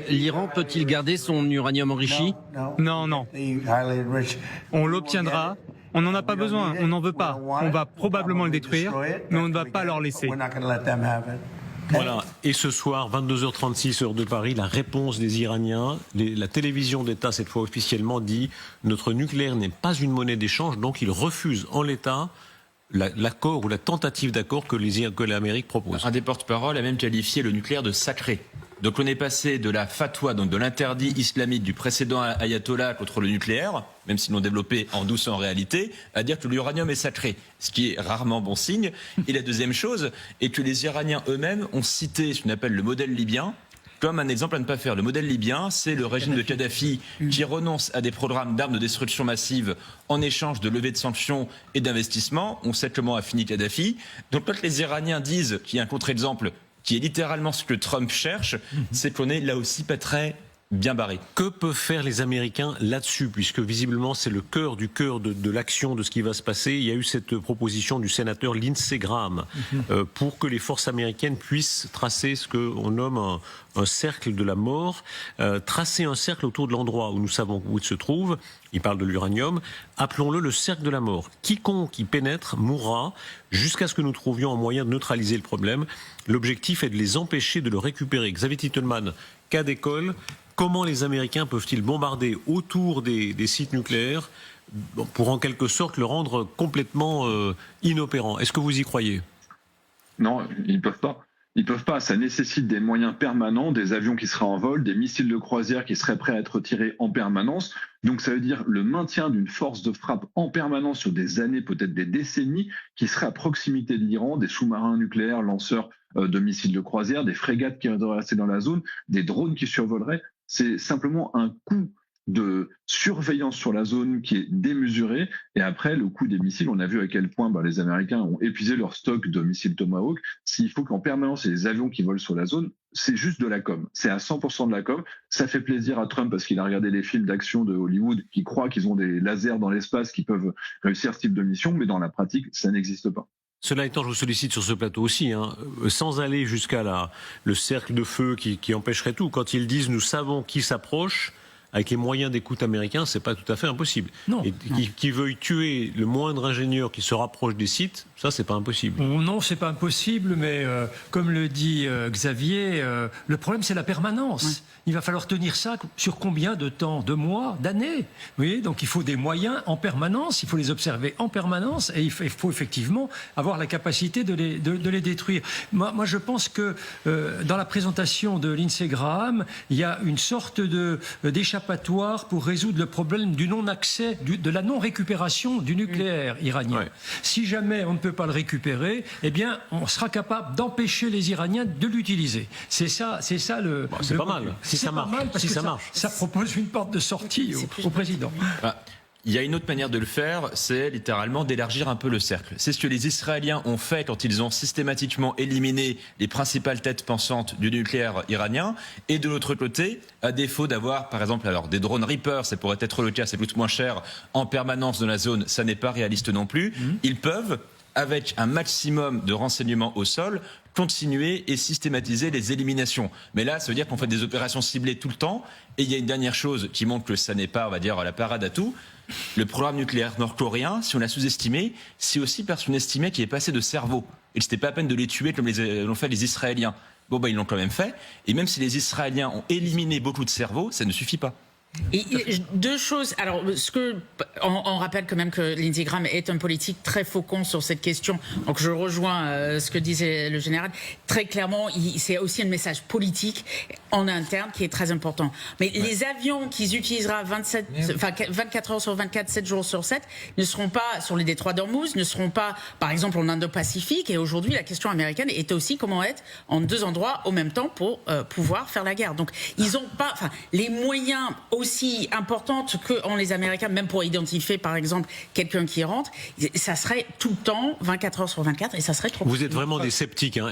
L'Iran peut-il garder son uranium enrichi? Non, non. On l'obtiendra. On n'en a pas besoin, on n'en veut pas. On va probablement le détruire, mais on ne va pas leur laisser. Voilà, et ce soir, 22h36, heure de Paris, la réponse des Iraniens, la télévision d'État, cette fois officiellement, dit « Notre nucléaire n'est pas une monnaie d'échange », donc ils refusent en l'état l'accord ou la tentative d'accord que l'Amérique propose. Un des porte-parole a même qualifié le nucléaire de sacré. Donc on est passé de la fatwa, donc de l'interdit islamique du précédent ayatollah contre le nucléaire, même s'ils l'ont développé en douce en réalité, à dire que l'uranium est sacré, ce qui est rarement bon signe. Et la deuxième chose est que les Iraniens eux-mêmes ont cité ce qu'on appelle le modèle libyen comme un exemple à ne pas faire. Le modèle libyen, c'est le régime de Kadhafi qui renonce à des programmes d'armes de destruction massive en échange de levée de sanctions et d'investissements. On sait comment a fini Kadhafi. Donc quand les Iraniens disent qu'il y a un contre-exemple qui est littéralement ce que Trump cherche, c'est qu'on est là aussi pas très bien barré. Que peuvent faire les Américains là-dessus, puisque visiblement c'est le cœur de l'action de ce qui va se passer. Il y a eu cette proposition du sénateur Lindsey Graham pour que les forces américaines puissent tracer ce qu'on nomme un cercle de la mort, tracer un cercle autour de l'endroit où nous savons où il se trouve. Il parle de l'uranium. Appelons-le le cercle de la mort. Quiconque y pénètre mourra jusqu'à ce que nous trouvions un moyen de neutraliser le problème. L'objectif est de les empêcher de le récupérer. Xavier Titelman, cas d'école. Comment les Américains peuvent-ils bombarder autour des sites nucléaires pour en quelque sorte le rendre complètement inopérant? Est-ce que vous y croyez? Non, ils ne peuvent pas. Ils ne peuvent pas. Ça nécessite des moyens permanents, des avions qui seraient en vol, des missiles de croisière qui seraient prêts à être tirés en permanence. Donc ça veut dire le maintien d'une force de frappe en permanence sur des années, peut-être des décennies, qui serait à proximité de l'Iran, des sous-marins nucléaires, lanceurs de missiles de croisière, des frégates qui devraient rester dans la zone, des drones qui survoleraient. C'est simplement un coût de surveillance sur la zone qui est démesuré. Et après, le coût des missiles, on a vu à quel point les Américains ont épuisé leur stock de missiles Tomahawk. S'il faut qu'en permanence, il y ait des avions qui volent sur la zone, c'est juste de la com. C'est à 100% de la com. Ça fait plaisir à Trump parce qu'il a regardé les films d'action de Hollywood qui croient qu'ils ont des lasers dans l'espace qui peuvent réussir ce type de mission, mais dans la pratique, ça n'existe pas. Cela étant, je vous sollicite sur ce plateau aussi, sans aller jusqu'à le cercle de feu qui empêcherait tout. Quand ils disent « nous savons qui s'approche », avec les moyens d'écoute américains, c'est pas tout à fait impossible. Non. Et qui veuille tuer le moindre ingénieur qui se rapproche des sites, ça c'est pas impossible. Non, c'est pas impossible, mais comme le dit Xavier, le problème c'est la permanence. Ouais. Il va falloir tenir ça sur combien de temps? De mois, d'années? Oui, donc il faut des moyens en permanence, il faut les observer en permanence et il faut effectivement avoir la capacité de les détruire. Moi, je pense que dans la présentation de Lindsey Graham, il y a une sorte d'échappatoire pour résoudre le problème du non-accès, de la non-récupération du nucléaire iranien. Ouais. Si jamais on ne peut pas le récupérer, eh bien, on sera capable d'empêcher les Iraniens de l'utiliser. C'est ça le... Bon, c'est pas mal. Si ça marche. Mal parce si que ça marche. Ça propose une porte de sortie au président. Il y a une autre manière de le faire, c'est littéralement d'élargir un peu le cercle. C'est ce que les Israéliens ont fait quand ils ont systématiquement éliminé les principales têtes pensantes du nucléaire iranien. Et de l'autre côté, à défaut d'avoir, par exemple, des drones Reaper, ça pourrait être le cas, ça coûte moins cher, en permanence dans la zone, ça n'est pas réaliste non plus. Ils peuvent, avec un maximum de renseignements au sol, continuer et systématiser les éliminations. Mais là, ça veut dire qu'on fait des opérations ciblées tout le temps. Et il y a une dernière chose qui montre que ça n'est pas, on va dire, la parade à tout. Le programme nucléaire nord-coréen, si on l'a sous-estimé, c'est aussi parce qu'on estimait qu'il est passé de cerveau. Et c'était pas à peine de les tuer comme l'ont fait les Israéliens. Bon, ils l'ont quand même fait. Et même si les Israéliens ont éliminé beaucoup de cerveaux, ça ne suffit pas. Et deux choses. Alors, on rappelle quand même que Lindsey Graham est un politique très faucon sur cette question. Donc, je rejoins ce que disait le général. Très clairement, c'est aussi un message politique en interne qui est très important. Mais les avions qu'ils utilisera 24 heures sur 24, 7 jours sur 7, ne seront pas sur les détroits d'Ormuz, ne seront pas, par exemple, en Indo-Pacifique. Et aujourd'hui, la question américaine est aussi comment être en deux endroits au même temps pour pouvoir faire la guerre. Donc, ils n'ont pas, les moyens aussi importantes qu'ont les Américains, même pour identifier, par exemple, quelqu'un qui rentre, ça serait tout le temps, 24 heures sur 24, et ça serait trop... Vous êtes vraiment des sceptiques, hein.